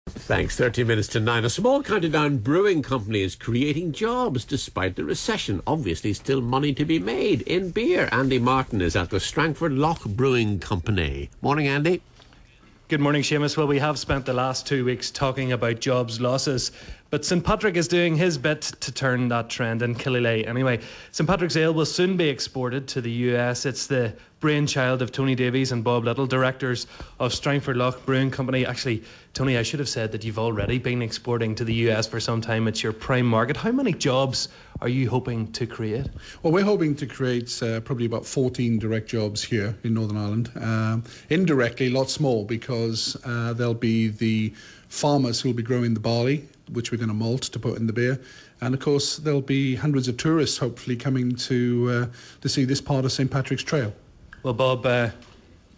Thanks. 30 minutes to 9. A small County Down brewing company is creating jobs despite the recession. Obviously still money to be made in beer. Andy Martin is at the Strangford Lough Brewing Company. Morning, Andy. Good morning, Seamus. Well, we have spent the last 2 weeks talking about jobs losses, but St Patrick is doing his bit to turn that trend in Killyleagh. Anyway, St Patrick's Ale will soon be exported to the US. It's the brainchild of Tony Davies and Bob Little, directors of Strangford Lough Brewing Company. Actually, Tony, I should have said that you've already been exporting to the US for some time. It's your prime market. How many jobs are you hoping to create? Well, we're hoping to create probably about 14 direct jobs here in Northern Ireland. Indirectly, lots more, because there'll be the farmers who will be growing the barley, which we're going to malt to put in the beer. And of course, there'll be hundreds of tourists hopefully coming to see this part of St Patrick's Trail. Well, Bob,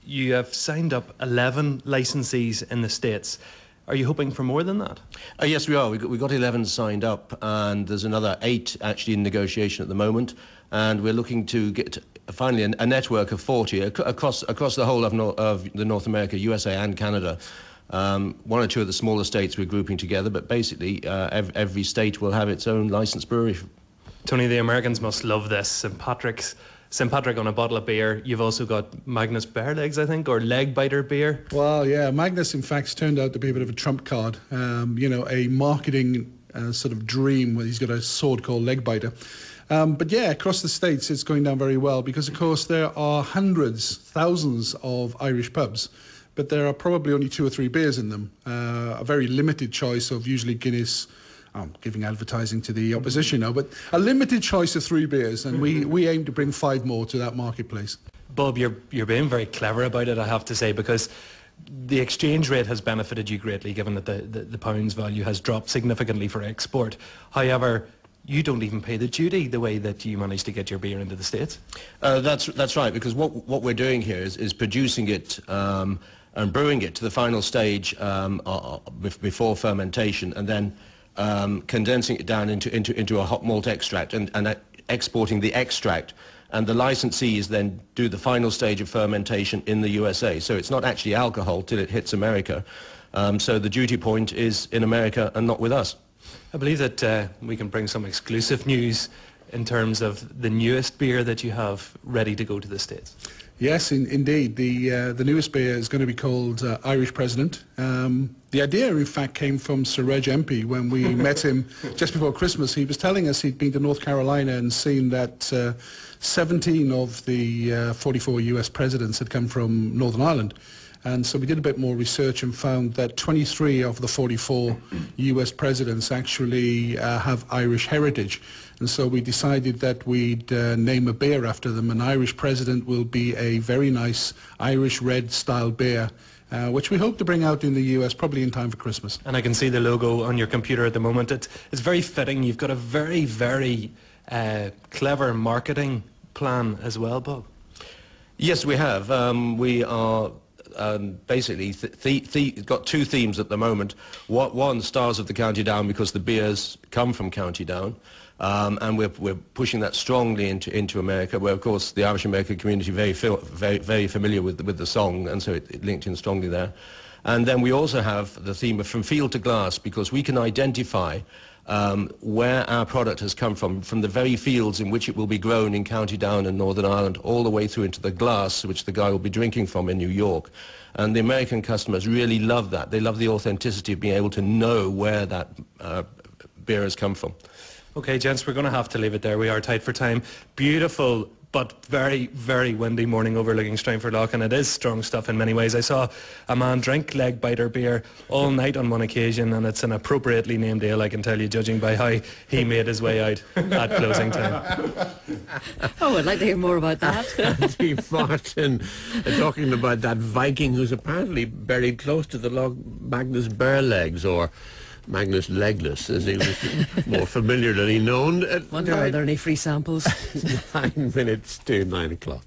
you have signed up 11 licensees in the States. Are you hoping for more than that? Yes, we are. We got 11 signed up, and there's another 8 actually in negotiation at the moment. And we're looking to get finally a network of 40 across the whole of the North America, USA and Canada. One or two of the smaller states we're grouping together, but basically every state will have its own licensed brewery. Tony, the Americans must love this. St Patrick on a bottle of beer. You've also got Magnus Bear Legs, I think, or Leg Biter beer. Well, yeah, Magnus, in fact, turned out to be a bit of a trump card. A marketing sort of dream where he's got a sword called Leg Biter. But yeah, across the States, it's going down very well because, of course, there are hundreds, thousands of Irish pubs, but there are probably only 2 or 3 beers in them. A very limited choice of usually Guinness. I'm giving advertising to the opposition now, but a limited choice of 3 beers, and we aim to bring 5 more to that marketplace. Bob, you're being very clever about it, I have to say, because the exchange rate has benefited you greatly, given that the pound's value has dropped significantly for export. However, you don't even pay the duty the way that you managed to get your beer into the States. That's right, because what we're doing here is producing it and brewing it to the final stage before fermentation, and then condensing it down into a hot malt extract and exporting the extract, and the licensees then do the final stage of fermentation in the USA. So it's not actually alcohol till it hits America. So the duty point is in America and not with us. I believe that we can bring some exclusive news in terms of the newest beer that you have ready to go to the States. Yes, indeed. The newest beer is going to be called Irish President. The idea, in fact, came from Sir Reg MP when we met him just before Christmas. He was telling us he'd been to North Carolina and seen that 17 of the 44 US presidents had come from Northern Ireland. And so we did a bit more research and found that 23 of the 44 US presidents actually have Irish heritage. And so we decided that we'd name a beer after them. An Irish President will be a very nice Irish red style beer, which we hope to bring out in the US probably in time for Christmas. And I can see the logo on your computer at the moment. It's very fitting. You've got a very, very clever marketing plan as well, Bob. Yes, we have. We are basically got 2 themes at the moment. One, Stars of the County Down, because the beers come from County Down. And we're pushing that strongly into America, where, of course, the Irish American community very familiar with the song, and so it linked in strongly there. And then we also have the theme of From Field to Glass, because we can identify where our product has come from the very fields in which it will be grown in County Down and Northern Ireland, all the way through into the glass, which the guy will be drinking from in New York. And the American customers really love that. They love the authenticity of being able to know where that beer has come from. Okay, gents, we're going to have to leave it there. We are tight for time. Beautiful, but very, very windy morning overlooking Strangford Lough, and it is strong stuff in many ways. I saw a man drink Leg Biter beer all night on one occasion, and it's an appropriately named ale, I can tell you, judging by how he made his way out at closing time. Oh, I'd like to hear more about that. Andy Martin talking about that Viking who's apparently buried close to the Lough, Magnus Bear Legs, or Magnus Legless, as he was more familiarly known. Wonder are there any free samples? 9 minutes to 9 o'clock.